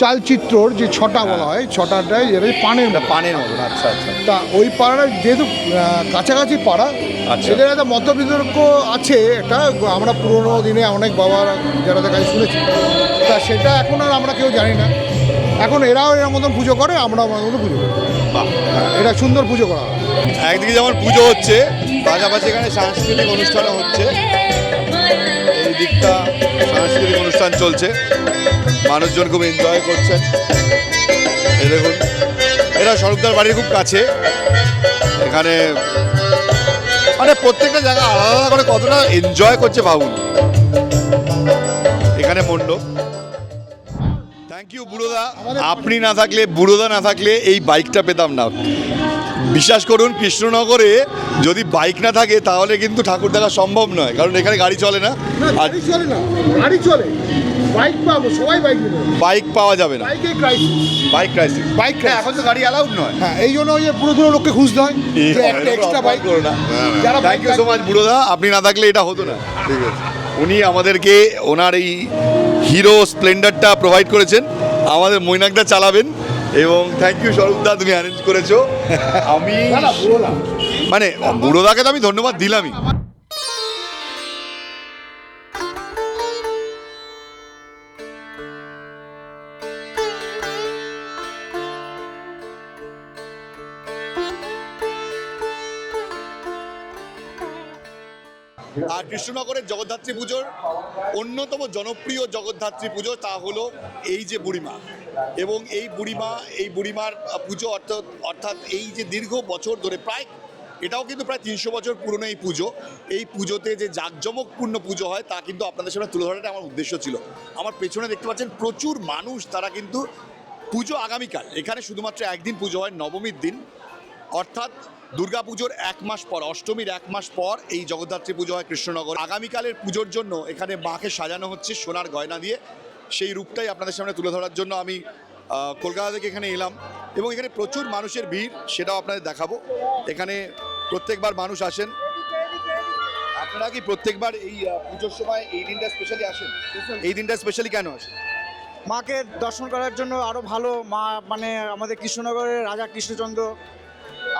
চালচিত্রর যে ছটা বলা হয়, ছটাটাই যেটা পানের মতো। আচ্ছা আচ্ছা। তা ওই পাড়াটা যেহেতু কাছাকাছি পাড়া, আচ্ছা। সেটার একটা মতবিতর্ক আছে একটা। আমরা পুরোনো দিনে অনেক বাবার যারা কাছে শুনেছি, তা সেটা এখন আর আমরা কেউ জানি না। এখন এরাও এর মতন পুজো করে, আমরাও আমাদের মতো পুজো করি। এটা সুন্দর পুজো করা হয়। একদিকে যেমন পুজো হচ্ছে, পাশাপাশি এখানে সাংস্কৃতিক অনুষ্ঠানও হচ্ছে। এই দিকটা সাংস্কৃতিক অনুষ্ঠান চলছে, মানুষজন খুব এনজয় করছেন। এই দেখুন, এটা স্বরূপদার বাড়ির খুব কাছে। এখানে মানে প্রত্যেকটা জায়গা আলাদা আলাদা করে কতটা এনজয় করছে ভাবুন। এখানে মণ্ডপ। থ্যাংক ইউ বুড়োদা। আপনি না থাকলে, বুড়োদা না থাকলে এই বাইকটা পেতাম না। বিশ্বাস করুন, কৃষ্ণনগরে যদি বাইক না থাকে তাহলে কিন্তু ঠাকুর দেখা সম্ভব নয়, কারণ এখানে গাড়ি চলে না। আর গাড়ি চলে, বাইক পাবো, সবাই বাইক নেবে, বাইক পাওয়া যাবে না। Bike crisis. এখন তো গাড়ি অ্যালাউড নয়। হ্যাঁ, এই জন্য ওই যে পুরো লোককে খুঁজতে হয় যে একটা এক্সট্রা বাইক করো না। থ্যাংক ইউ সো মাচ বুড়োদা, আপনি না থাকলে এটা হতো না। ঠিক আছে, উনি আমাদেরকে ওনার এই হিরো স্প্লেন্ডারটা প্রোভাইড করেছেন, আমাদের মৈনাকদা চালাবেন। এবং থ্যাংক ইউ স্বরূপদা, তুমি অ্যারেঞ্জ করেছো। আমি মানে বুড়োদাকে তো আমি ধন্যবাদ দিলামই। আর কৃষ্ণনগরের জগদ্ধাত্রী পুজোর অন্যতম জনপ্রিয় জগদ্ধাত্রী পুজো, তা হলো এই যে বুড়িমা। এবং এই বুড়িমার পুজো অর্থাৎ এই যে দীর্ঘ বছর ধরে, প্রায় এটাও কিন্তু প্রায় 300 বছর পুরনো এই পুজো। এই পুজোতে যে জাঁকজমকপূর্ণ পুজো হয় তা কিন্তু আপনাদের সামনে তুলে ধরাটা আমার উদ্দেশ্য ছিল। আমার পেছনে দেখতে পাচ্ছেন প্রচুর মানুষ, তারা কিন্তু পুজো আগামীকাল, এখানে শুধুমাত্র একদিন পুজো হয়, নবমীর দিন, অর্থাৎ দুর্গাপুজোর 1 মাস পর, অষ্টমীর 1 মাস পর এই জগদ্ধাত্রী পুজো হয় কৃষ্ণনগর। আগামীকালের পুজোর জন্য এখানে মাকে সাজানো হচ্ছে সোনার গয়না দিয়ে। সেই রূপটাই আপনাদের সামনে তুলে ধরার জন্য আমি কলকাতা থেকে এখানে এলাম, এবং এখানে প্রচুর মানুষের ভিড়, সেটাও আপনাদের দেখাবো। এখানে প্রত্যেকবার মানুষ আসেন। আপনারা কি প্রত্যেকবার এই পুজোর সময় এই দিনটা স্পেশালি আসেন? এই দিনটা স্পেশালি কেন আসেন? মাকে দর্শন করার জন্য আরো ভালো, মা মানে আমাদের কৃষ্ণনগরের রাজা কৃষ্ণচন্দ্র।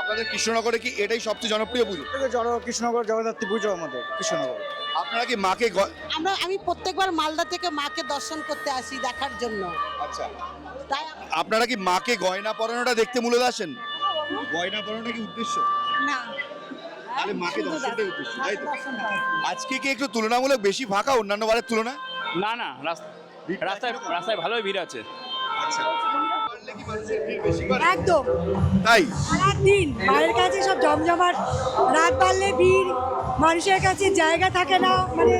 আপনাদের কৃষ্ণনগরে কি এটাই সবচেয়ে জনপ্রিয় পুজো? কৃষ্ণনগর জগদ্ধাত্রী পুজো আমাদের কৃষ্ণনগর। আপনারা কি মাকে আমি প্রত্যেকবার মালদা থেকে মাকে দর্শন করতে আসি দেখার জন্য। আচ্ছা, তাই আপনারা কি মাকে গয়না পরানোটা দেখতে মূলত আসেন? গয়না পরানোটা কি উদ্দেশ্য? না, তাহলে মাকে দর্শনটাই উদ্দেশ্য, তাই তো? আজকে কি একটু তুলনামূলক বেশি ফাঁকা অন্যান্য বারের তুলনায়? না না, রাস্তায় ভালোই ভিড় আছে। আচ্ছা, একদম তাই সারাদিন মায়ের কাছে সব জমজমাট, রাত বাড়লে ভিড়, মানুষের কাছে জায়গা থাকে না, মানে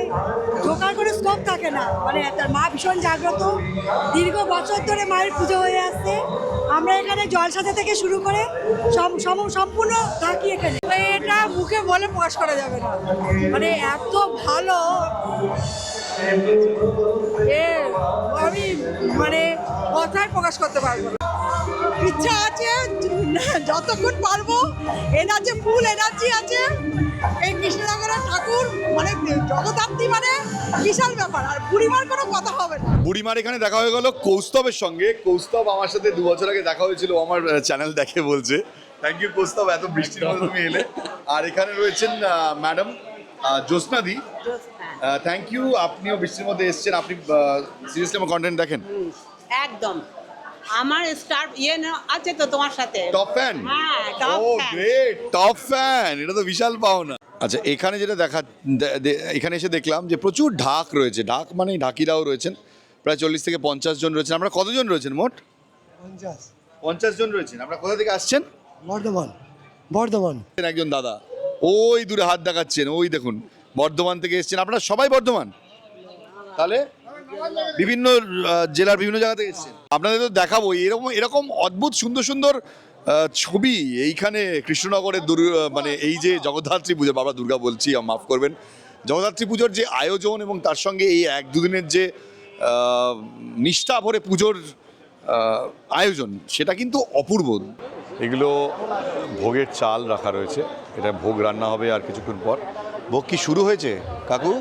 ঢোকার কোনো স্কোপ থাকে না। মানে তার মা ভীষণ জাগ্রত, দীর্ঘ বছর ধরে মায়ের পুজো হয়ে আসছে। আমরা এখানে জলসাজা থেকে শুরু করে সম্পূর্ণ থাকি এখানে। এটা মুখে বলে প্রকাশ করা যাবে না, মানে এত ভালো, আমি মানে কথায় প্রকাশ করতে পারবো না। ইচ্ছা আছে যতক্ষণ পারবো, এনার্জি ফুল এনার্জি আছে। এই কৃষ্ণনগরের ঠাকুর মানে জগদ্ধাত্রী মানে বিশাল ব্যাপার, আর বুড়িমার কোনো কথা হবে না। বুড়িমার এখানে দেখা হয়ে গেল কৌস্তবের সঙ্গে। কৌস্তব আমার সাথে 2 বছর আগে দেখা হয়েছিল, আমার চ্যানেল দেখে বলছে। থ্যাংক ইউ কৌস্তব, এত বৃষ্টির মধ্যে তুমি এলে। আর এখানে রয়েছেন ম্যাডাম জ্যোৎস্নাদি, থ্যাংক ইউ, আপনিও বৃষ্টির মধ্যে এসেছেন। আপনি সিরিয়াসলি আমার কন্টেন্ট দেখেন? একদম, আমার স্টার আছে তো তোমার সাথে। Top fan? হ্যাঁ, টপ ও ফ্যান। গ্রেট, টপ ফ্যান, এটা তো বিশাল পাওনা। আচ্ছা, এখানে যেটা এখানে এসে দেখলাম যে প্রচুর ঢাক রয়েছে। ঢাক মানে ঢাকিরাও রয়েছেন, প্রায় 40 থেকে 50 জন রয়েছেন। আমরা কতজন রয়েছেন মোট? 50 জন রয়েছেন। আপনারা কোথা থেকে আসছেন? বর্ধমান। একজন দাদা ওই দূরে হাত দেখাচ্ছেন, ওই দেখুন বর্ধমান থেকে এসেছেন। আপনারা সবাই বর্ধমান? তাহলে বিভিন্ন জেলার বিভিন্ন জায়গা থেকে এসেছেন। আপনাদের তো দেখাবো এরকম অদ্ভুত সুন্দর সুন্দর ছবি এইখানে কৃষ্ণনগরের মানে এই যে জগদ্ধাত্রী পুজো, বাবা দুর্গা বলছি, মাফ করবেন, জগদ্ধাত্রী পুজোর যে আয়োজন এবং তার সঙ্গে এই 1-2 দিনের যে নিষ্ঠা ভরে পুজোর আয়োজন, সেটা কিন্তু অপূর্ব। এগুলো ভোগের চাল রাখা রয়েছে, এটা ভোগ রান্না হবে আর কিছুক্ষণ পর। ভোগ কি শুরু হয়েছে কাকু?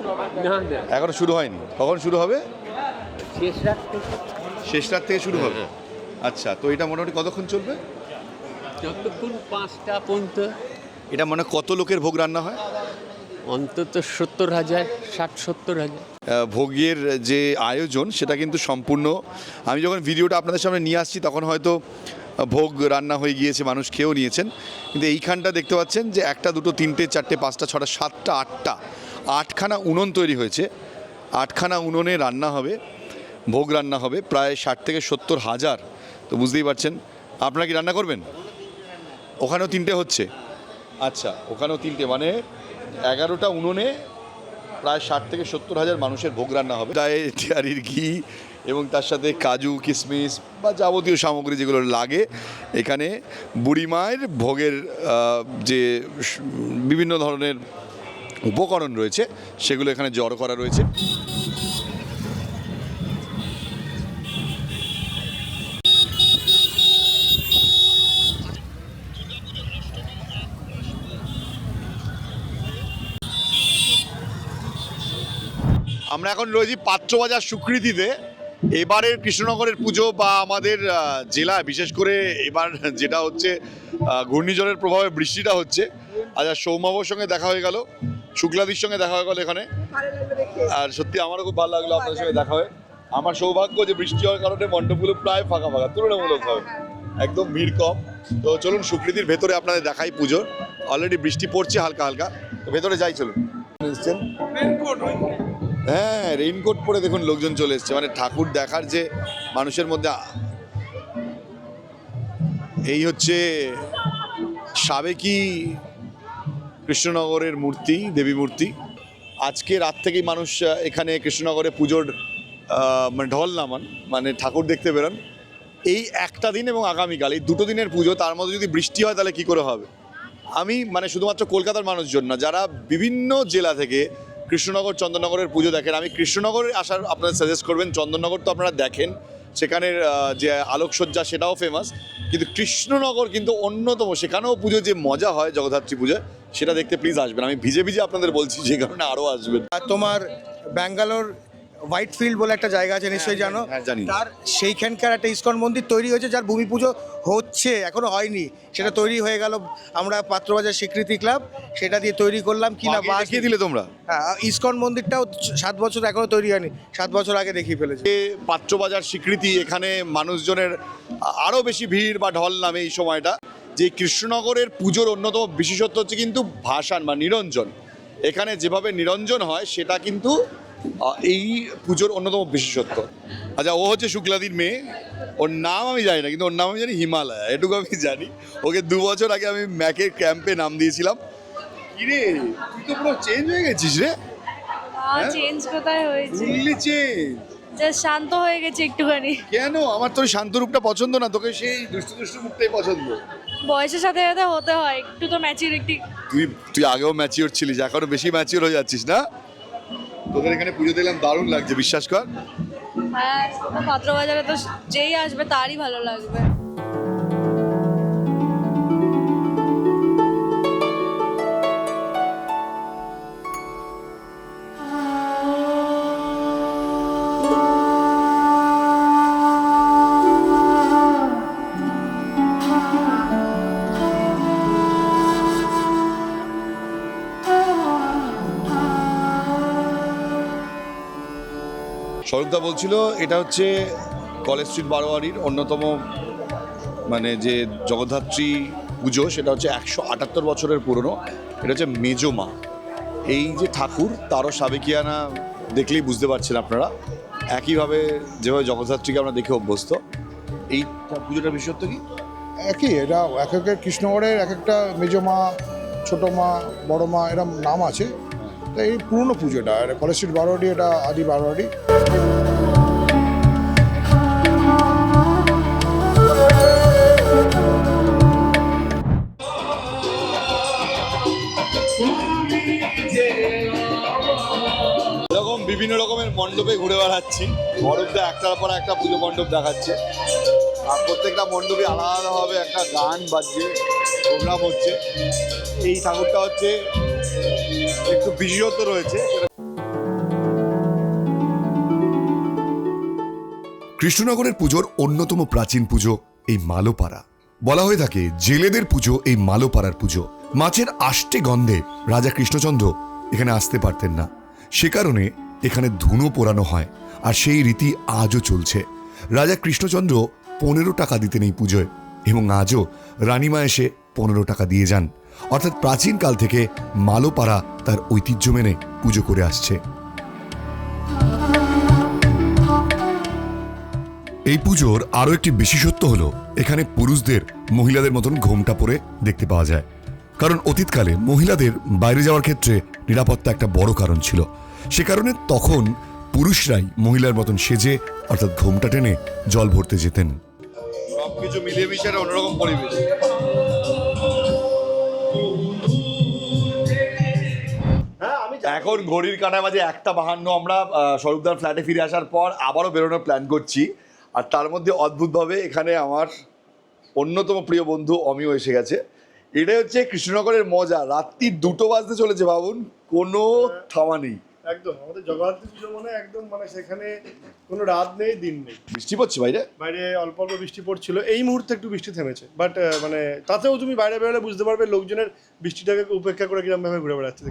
এখনো শুরু হয়নি। কখন শুরু হবে? শেষ রাত থেকে শুরু হবে। আচ্ছা, তো এটা মোটামুটি কতক্ষণ চলবে? যতক্ষণ 5টা পর্যন্ত। এটা মানে কত লোকের ভোগ রান্না হয়? অন্তত 70,000, 60-70,000। ভোগের যে আয়োজন সেটা কিন্তু সম্পূর্ণ, আমি যখন ভিডিওটা আপনাদের সামনে নিয়ে আসছি তখন হয়তো ভোগ রান্না হয়ে গিয়েছে, মানুষ খেয়েও নিয়েছেন। কিন্তু এইখানটা দেখতে পাচ্ছেন যে 1, 2, 3, 4, 5, 6, 7, 8টা 8খানা উনুন তৈরি হয়েছে। 8খানা উনুনে রান্না হবে, ভোগ রান্না হবে, প্রায় 60 থেকে 70 হাজার। তো বুঝতেই পারছেন। আপনারা কি রান্না করবেন? ওখানেও 3টে হচ্ছে? আচ্ছা, ওখানেও 3টে, মানে 11টা উনুনে প্রায় 60 থেকে 70 হাজার মানুষের ভোগ রান্না হবে। ডায়েরির ঘি এবং তার সাথে কাজু কিশমিশ বা যাবতীয় সামগ্রী যেগুলো লাগে, এখানে বুড়ি মায়ের ভোগের যে বিভিন্ন ধরনের উপকরণ রয়েছে সেগুলো এখানে জড়ো করা রয়েছে। আমরা এখন রয়েছি পাত্রবাজার সুকৃতিতে। এবারের কৃষ্ণনগরের পুজো বা আমাদের জেলা, বিশেষ করে এবার যেটা হচ্ছে ঘূর্ণিঝড়ের প্রভাবে বৃষ্টিটা হচ্ছে। আচ্ছা, সৌম্যবাবুর সঙ্গে দেখা হয়ে গেল, শুক্লাদির সঙ্গে দেখা হয়ে গেল এখানে, আর সত্যি আমারও খুব ভালো লাগলো আপনাদের সঙ্গে দেখা হয়ে। আমার সৌভাগ্য যে বৃষ্টি হওয়ার কারণে মণ্ডপগুলো প্রায় ফাঁকা ফাঁকা, তুলনামূলকভাবে একদম ভিড় কম। তো চলুন সুকৃতির ভেতরে আপনাদের দেখাই পুজোর। অলরেডি বৃষ্টি পড়ছে হালকা হালকা, তো ভেতরে যাই চলুন। হ্যাঁ, রেইনকোট পরে দেখুন লোকজন চলে এসছে, মানে ঠাকুর দেখার যে মানুষের মধ্যে। এই হচ্ছে সাবেকি কৃষ্ণনগরের মূর্তি, দেবী মূর্তি। আজকে রাত থেকেই মানুষ এখানে কৃষ্ণনগরে পুজোর মানে ঢল নামান, মানে ঠাকুর দেখতে বেরোন। এই একটা দিন এবং আগামীকাল এই দুটো দিনের পুজো, তার মধ্যে যদি বৃষ্টি হয় তাহলে কি করে হবে? আমি মানে শুধুমাত্র কলকাতার মানুষজন না, যারা বিভিন্ন জেলা থেকে কৃষ্ণনগর চন্দননগরের পুজো দেখেন, আমি কৃষ্ণনগরে আসার আপনারা সাজেস্ট করবেন। চন্দননগর তো আপনারা দেখেন, সেখানের যে আলোকসজ্জা সেটাও ফেমাস, কিন্তু কৃষ্ণনগর কিন্তু অন্যতম, সেখানেও পুজো যে মজা হয় জগদ্ধাত্রী পুজো, সেটা দেখতে প্লিজ আসবেন। আমি ভিজে ভিজে আপনাদের বলছি, যে কারণে আরও আসবেন। আর তোমার ব্যাঙ্গালোর হোয়াইট ফিল্ড বলে একটা জায়গা আছে, নিশ্চয়ই জানো। হ্যাঁ, জানি। তার সেইখানকার একটা ইসকন মন্দির তৈরি হয়েছে, যার ভূমি পুজো হচ্ছে, এখনো হয়নি, সেটা তৈরি হয়ে গেল। আমরা পাত্রবাজার স্বীকৃতি ক্লাব সেটা দিয়ে তৈরি করলাম কিনা আগে দেখিয়ে দিলে তোমরা? হ্যাঁ, ইসকন মন্দিরটাও 7 বছর এখনো তৈরি হয়নি, 7 বছর আগে দেখিয়ে ফেলেছে। পাত্রবাজার স্বীকৃতি, এখানে মানুষজনের আরও বেশি ভিড় বা ঢল নামে এই সময়টা। যে কৃষ্ণনগরের পুজোর অন্যতম বিশেষত্ব হচ্ছে কিন্তু ভাসান বা নিরঞ্জন। এখানে যেভাবে নিরঞ্জন হয় সেটা কিন্তু এই পুজোর অন্যতম বিশেষত্ব। আচ্ছা, ও হচ্ছে শুক্লাদির মেয়ে, ওর নাম আমি জানি না, কিন্তু ওর নাম আমি জানি হিমালয়, এটুকু আমি জানি। ওকে 2 বছর আগে আমি ম্যাকের ক্যাম্পে নাম দিয়েছিলাম। কিরে, তুই তো পুরো চেঞ্জ হয়ে গেছিস রে। চেঞ্জ কোথায় হয়েছে? ফুললি চেঞ্জ, জাস্ট শান্ত হয়ে গেছে একটুখানি। কেন? আমার তোর শান্ত রূপটা পছন্দ না, তোকে সেই দুষ্টু দুষ্টু মুখটাই পছন্দ। বয়সের সাথে সাথে হতে হয়, একটু তো ম্যাচুরিটি। তুই আগেও ম্যাচিওর ছিলিস, এখনো বেশি ম্যাচিওর হয়ে যাচ্ছিস না? তোদের এখানে পুজো দিলাম, দারুণ লাগছে, বিশ্বাস কর। হ্যাঁ, পাত্রবাজারে তো যেই আসবে তারই ভালো লাগবে। স্বরূপদা বলছিল এটা হচ্ছে কলেজ স্ট্রিট বারোয়ারির অন্যতম মানে যে জগদ্ধাত্রী পুজো, সেটা হচ্ছে 178 বছরের পুরনো। এটা হচ্ছে মেজো মা। এই যে ঠাকুর, তারও সাবেকিয়ানা দেখলেই বুঝতে পারছেন আপনারা। একইভাবে যেভাবে জগদ্ধাত্রীকে আমরা দেখে অভ্যস্ত, এই পুজোটার বিশেষত্ব কি? একই, এটা এক একের কৃষ্ণগড়ের এক একটা মেজো মা, ছোটো মা, বড় মা, এরম নাম আছে। তো এই পুরনো পুজোটা, এটা কলেজ স্ট্রিট বারোয়ারি, এটা আদি বারোয়ারি। এরকম বিভিন্ন রকমের মণ্ডপে ঘুরে বেড়াচ্ছি, বরফদা একটার পর একটা পুজো মণ্ডপ দেখাচ্ছে, আর প্রত্যেকটা মণ্ডপে আলাদাভাবে একটা গান বাজছে, প্রোগ্রাম হচ্ছে। এই ঠাকুরটা হচ্ছে একটু বিশেষত্ব রয়েছে। কৃষ্ণনগরের পুজোর অন্যতম প্রাচীন পুজো এই মালোপাড়া। বলা হয়ে থাকে জেলেদের পুজো এই মালোপাড়ার পুজো। মাছের আষ্টে গন্ধে রাজা কৃষ্ণচন্দ্র এখানে আসতে পারতেন না, সে কারণে এখানে ধুনো পোড়ানো হয়, আর সেই রীতি আজও চলছে। রাজা কৃষ্ণচন্দ্র 15 টাকা দিতেন এই পুজোয়, এবং আজও রানীমা এসে 15 টাকা দিয়ে যান। অর্থাৎ প্রাচীনকাল থেকে মালোপাড়া তার ঐতিহ্য মেনে পুজো করে আসছে। এই পুজোর আরও একটি বিশেষত্ব হলো এখানে পুরুষদের মহিলাদের মতন ঘোমটা পরে দেখতে পাওয়া যায়। কারণ অতীতকালে মহিলাদের বাইরে যাওয়ার ক্ষেত্রে নিরাপত্তা একটা বড় কারণ ছিল, সে কারণে তখন পুরুষরাই মহিলার মতন সেজে অর্থাৎ ঘোমটা টেনে জল ভরতে যেতেন। সবকিছু মিলিয়ে মিশিয়ে অন্যরকম পরিবেশ। এখন ঘড়ির কাঁটায় বাজে 1:52। আমরা স্বরূপদার ফ্ল্যাটে ফিরে আসার পর আবারও বেরোনোর প্ল্যান করছি, আর তার মধ্যে অদ্ভুতভাবে এখানে আমার অন্যতম প্রিয় বন্ধু অমিও এসে গেছে। এটাই হচ্ছে কৃষ্ণনগরের মজা, রাত্রি 2টো বাজতে চলেছে, ভাবুন, কোনো থামা নেই। একদম আমাদের জগদ্ধাত্রী পুজো মানে একদম মানে সেখানে কোনো রাত নেই, দিন নেই। বৃষ্টি পড়ছে বাইরে, বাইরে অল্প অল্প বৃষ্টি পড়ছিল, এই মুহূর্তে একটু বৃষ্টি থেমেছে, বাট মানে তাতেও তুমি বাইরে বেরোলে বুঝতে পারবে লোকজনের বৃষ্টিটাকে উপেক্ষা করে কিরকম ভাবে ঘুরে বেড়াচ্ছে।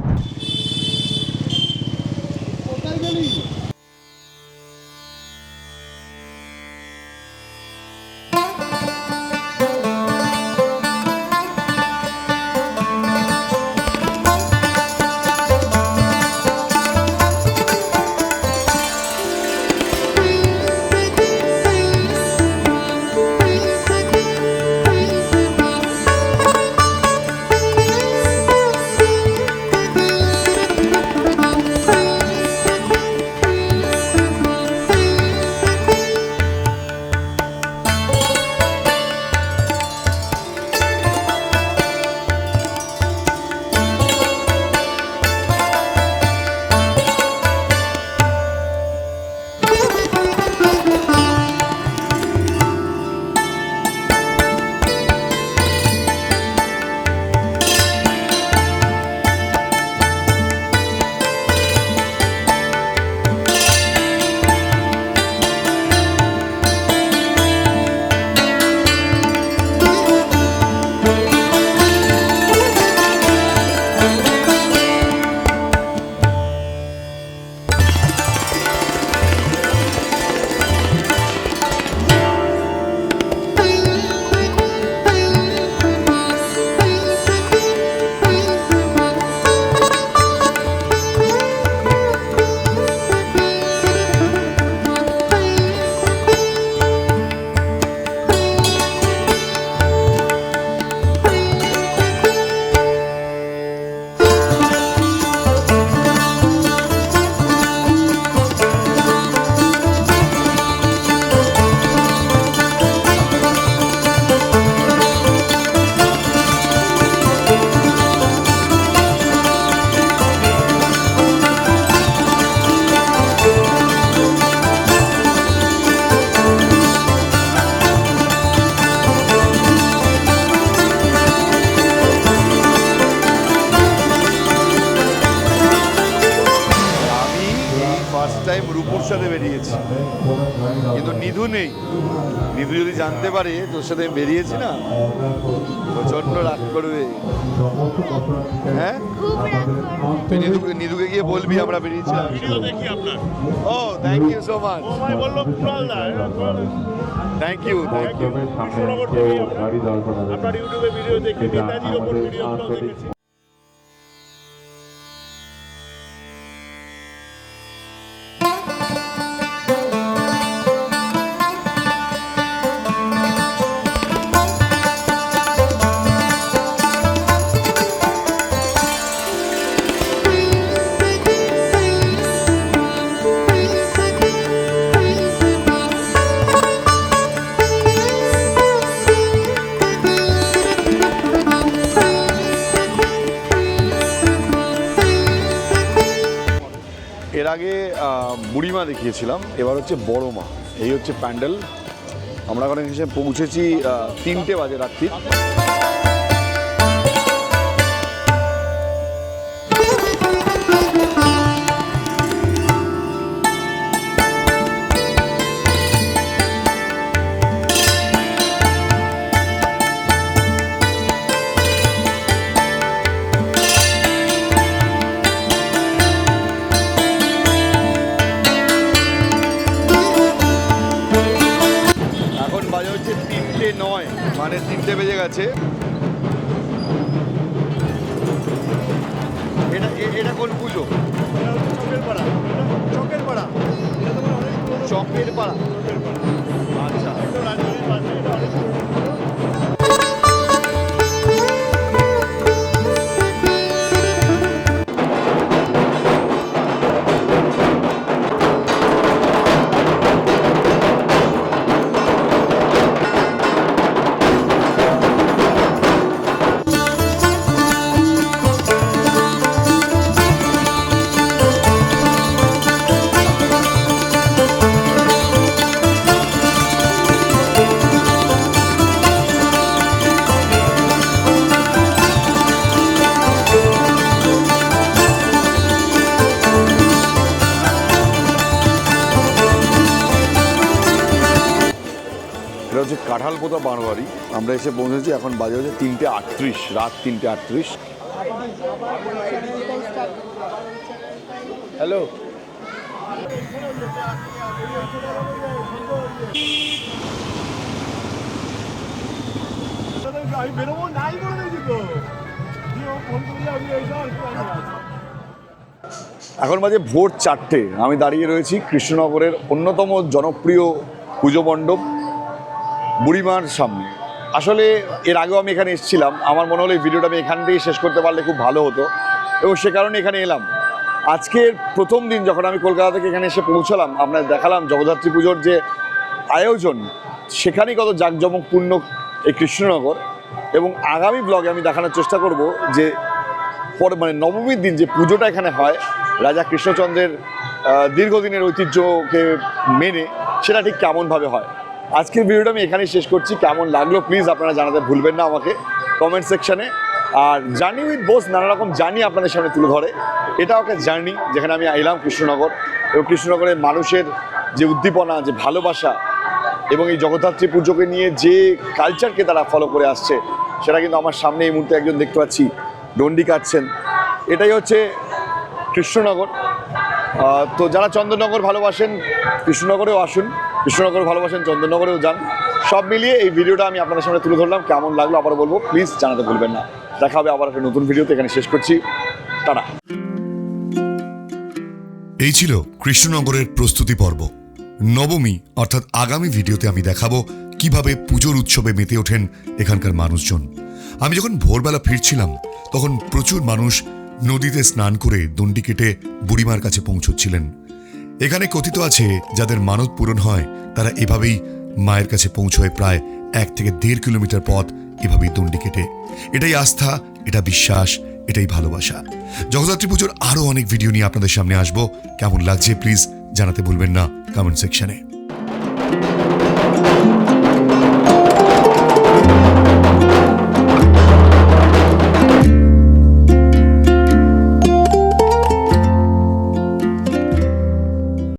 রূপুর সাথে বেরিয়েছি, কিন্তু নিধু নেই। নিধু যদি জানতে পারে তোর সাথে বেরিয়েছি না, প্রচন্ড রাগ করবে। হ্যাঁ, তুই নিধুকে গিয়ে বলবি আমরা বেরিয়েছিলাম। ও thank you so much, thank you, thank you. আপনার ইউটিউবে ভিডিও দেখি, নেতাজির ওপর ভিডিওগুলো দেখেছি। এর আগে বুড়িমা দেখিয়েছিলাম, এবার হচ্ছে বড় মা। এই হচ্ছে প্যান্ডেল। আমরা ওখানে এসে পৌঁছেছি 3টে বাজে রাত্রি। হচ্ছে 3:09, মানে 3টে বেজে গেছে। এটা কোন পুজো? চকের পাড়া। আচ্ছা, এটা হচ্ছে কাঁঠালপোতা বারোয়ারি। আমরা এসে পৌঁছেছি, এখন বাজে হচ্ছে 3:38, রাত 3:38। হ্যালো, এখন বাজে ভোর 4টে। আমি দাঁড়িয়ে রয়েছি কৃষ্ণনগরের অন্যতম জনপ্রিয় পুজো মণ্ডপ বুড়িমার সামনে। আসলে এর আগেও আমি এখানে এসেছিলাম, আমার মনে হলো এই ভিডিওটা আমি এখান থেকেই শেষ করতে পারলে খুব ভালো হতো, এবং সে কারণে এখানে এলাম। আজকের প্রথম দিন যখন আমি কলকাতা থেকে এখানে এসে পৌঁছলাম, আমরা দেখালাম জগদ্ধাত্রী পুজোর যে আয়োজন, সেখানেই কত জাঁকজমকপূর্ণ এই কৃষ্ণনগর। এবং আগামী ব্লগে আমি দেখানোর চেষ্টা করব যে মানে নবমীর দিন যে পুজোটা এখানে হয় রাজা কৃষ্ণচন্দ্রের দীর্ঘদিনের ঐতিহ্যকে মেনে, সেটা ঠিক কেমনভাবে হয়। আজকের ভিডিওটা আমি এখানেই শেষ করছি। কেমন লাগলো প্লিজ আপনারা জানাতে ভুলবেন না আমাকে কমেন্ট সেকশনে। আর জার্নি উইথ বোস নানা রকম জার্নি আপনাদের সামনে তুলে ধরে। এটাও একটা জার্নি, যেখানে আমি এলাম কৃষ্ণনগর, এবং কৃষ্ণনগরের মানুষের যে উদ্দীপনা, যে ভালোবাসা, এবং এই জগদ্ধাত্রী পুজোকে নিয়ে যে কালচারকে তারা ফলো করে আসছে, সেটা কিন্তু আমার সামনে এই মুহূর্তে একজন দেখতে পাচ্ছি ডন্ডি কাটছেন। এটাই হচ্ছে কৃষ্ণনগর। তো যারা চন্দননগর ভালোবাসেন কৃষ্ণনগরেও আসুন, কৃষ্ণনগর ভালোবাসেন চন্দননগরেও যান। সব মিলিয়ে এই ভিডিওটা আমি আপনাদের সামনে তুলে ধরলাম। কেমন লাগলো আবার বলবো, প্লিজ জানাতে ভুলবেন না। দেখা হবে আবার একটা নতুন ভিডিওতে। এখানে শেষ করছি, টাটা। এই ছিল কৃষ্ণনগরের প্রস্তুতি পর্ব। নবমী অর্থাৎ আগামী ভিডিওতে আমি দেখাবো কিভাবে পুজোর উৎসবে মেতে ওঠেন এখানকার মানুষজন। আমি যখন ভোরবেলা ফিরছিলাম, তখন প্রচুর মানুষ নদীতে স্নান করে দণ্ডি কেটে বুড়িমার কাছে পৌঁছচ্ছিলেন। এখানে কথিত আছে, যাদের মানত পূরণ হয় তারা এভাবেই মায়ের কাছে পৌঁছয় প্রায় 1 থেকে 1.5 কিলোমিটার পথ, এভাবেই দণ্ডি কেটে। এটাই আস্থা, এটা বিশ্বাস, এটাই ভালোবাসা। জগদ্ধাত্রী পুজোর আরও অনেক ভিডিও নিয়ে আপনাদের সামনে আসবো। কেমন লাগছে প্লিজ জানাতে ভুলবেন না কমেন্ট সেকশনে।